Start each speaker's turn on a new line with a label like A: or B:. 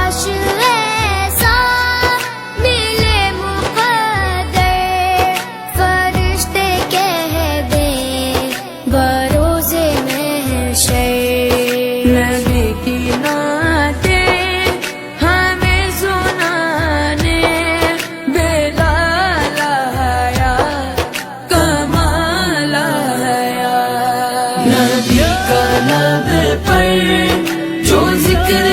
A: काश ऐसा मिले मुक़द्दर, फरिश्ते कह दे बरोज़े महशर।
B: नबी की नाते हमें सुनाने बेलाल आया, कमाल आया। नबी का लब पर जो जिक्र